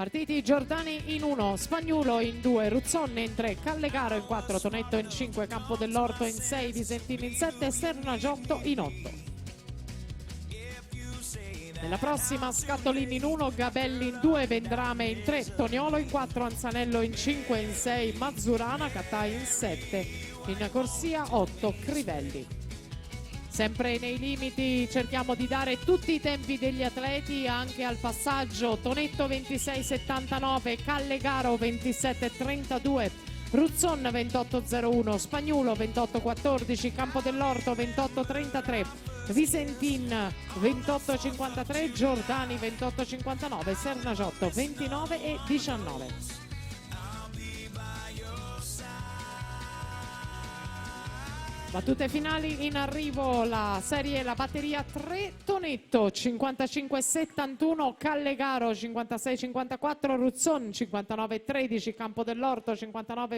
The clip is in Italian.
Partiti Giordani in 1, Spagnuolo in 2, Ruzzonne in 3, Callegaro in 4, Tonetto in 5, Campo dell'Orto in 6, Visentini in 7, Sernagiotto in 8. Nella prossima Scattolini in 1, Gabelli in 2, Vendrame in 3, Toniolo in 4, Anzanello in 5, in 6, Mazzurana, Cattai in 7, in corsia 8, Crivelli. Sempre nei limiti cerchiamo di dare tutti i tempi degli atleti anche al passaggio. Tonetto 26,79, Callegaro 27,32, Ruzzon 28,01, Spagnuolo 28,14, Campo dell'Orto 28,33, Visentin 28,53, Giordani 28,59, Sernagiotto 29,19. Battute finali in arrivo, la batteria 3, Tonetto 55-71, Callegaro 56-54, Ruzzon 59-13, Campo dell'Orto 59